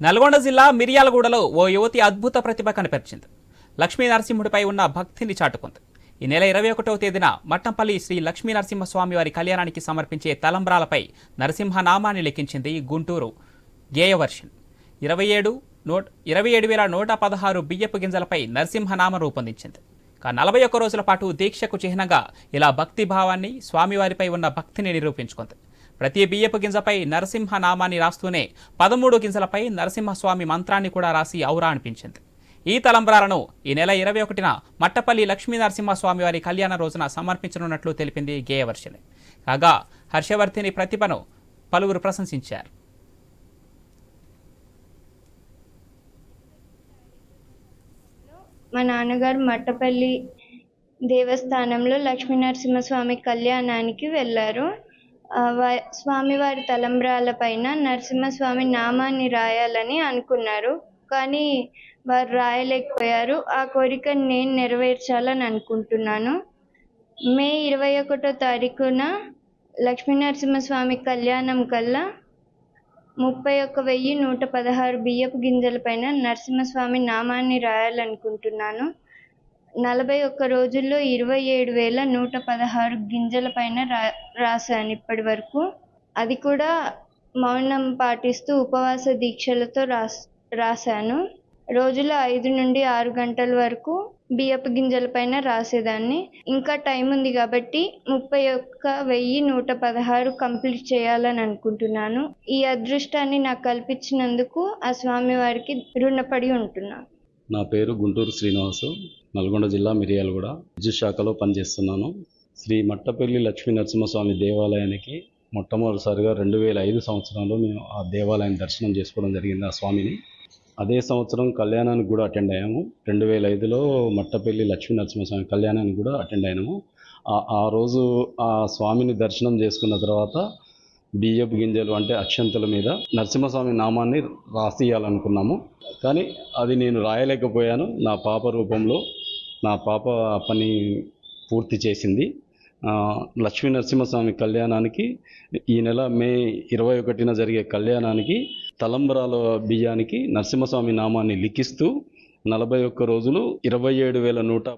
నల్గొండ జిల్లా మిర్యాలగూడలో ఓ యువతి అద్భుత ప్రతిభ కనపరిచింది. లక్ష్మీ నరసింహుడిపై ఉన్న భక్తిని చాటుకుంది. ఈ నెల 21వ తేదీన మట్టంపల్లి శ్రీ లక్ష్మీ నరసింహస్వామి వారి కళ్యాణానికి సమర్పించే తలంబ్రాలపై నరసింహ నామాన్ని లిఖించింది గుంటూరు గేయవర్షన్. 27,116 బియ్యపు గింజలపై నరసింహనామం రూపొందించింది. 41 రోజుల పాటు దీక్షకు చిహ్నంగా ఇలా భక్తి భావాన్ని, స్వామివారిపై ఉన్న భక్తిని నిరూపించుకుంది. ప్రతి బియ్యపు గింజపై నరసింహ నామాన్ని రాస్తూనే 13 గింజలపై నరసింహస్వామి మంత్రాన్ని కూడా రాసి ఔరా అనిపించింది. ఈ తలంబ్రాలను ఈ నెల 21న మట్టపల్లి లక్ష్మీ నరసింహస్వామి వారి కళ్యాణ రోజున సమర్పించనున్నట్లు తెలిపింది గేయవర్షిని. కాగా హర్షవర్ధిని ప్రతిభను పలువురు ప్రశంసించారు. మా నాన్నగారు మట్టపల్లి దేవస్థానంలో లక్ష్మీ నరసింహస్వామి కళ్యాణానికి వెళ్ళారు. స్వామివారి తలంబ్రాల పైన నరసింహస్వామి నామాన్ని రాయాలని అనుకున్నారు, కానీ వారు రాయలేకపోయారు. ఆ కోరికను నేను నెరవేర్చాలని అనుకుంటున్నాను. మే 21వ తారీఖున లక్ష్మీ నరసింహస్వామి కళ్యాణం కల్లా 31,116 బియ్యపు గింజల పైన నరసింహస్వామి నామాన్ని రాయాలనుకుంటున్నాను. 41 రోజుల్లో 27,116 గింజల పైన రాశాను ఇప్పటి వరకు. అది కూడా మౌనం పాటిస్తూ ఉపవాస దీక్షలతో రాశాను. రోజులో 5 నుండి 6 గంటల వరకు బియ్యపు గింజల పైన రాసేదాన్ని. ఇంకా టైం ఉంది కాబట్టి 31,116 కంప్లీట్ చేయాలని అనుకుంటున్నాను. ఈ అదృష్టాన్ని నాకు కల్పించినందుకు ఆ స్వామి వారికి రుణపడి ఉంటున్నాను. నా పేరు గుంటూరు శ్రీనివాసు, నల్గొండ జిల్లా మిర్యాలగూడ విద్యుత్ శాఖలో పనిచేస్తున్నాను. శ్రీ మట్టపల్లి లక్ష్మీ నరసింహస్వామి దేవాలయానికి మొట్టమొదటిసారిగా 2005 సంవత్సరంలో మేము ఆ దేవాలయం దర్శనం చేసుకోవడం జరిగింది. ఆ స్వామిని అదే సంవత్సరం కళ్యాణానికి కూడా అటెండ్ అయ్యాము. 2005లో మట్టపల్లి లక్ష్మీ నరసింహస్వామి కళ్యాణానికి కూడా అటెండ్ అయినాము. ఆ రోజు ఆ స్వామిని దర్శనం చేసుకున్న తర్వాత బియ్యపు గింజలు అంటే అక్షంతల మీద నరసింహస్వామి నామాన్ని రాసియాలనుకున్నాము, కానీ అది నేను రాయలేకపోయాను. నా పాప రూపంలో నా పాప పని పూర్తి చేసింది. లక్ష్మీ నరసింహస్వామి కళ్యాణానికి ఈ నెల మే 21న జరిగే కళ్యాణానికి తలంబ్రాల బియ్యానికి నరసింహస్వామి నామాన్ని లిఖిస్తూ 41 రోజులు 27,100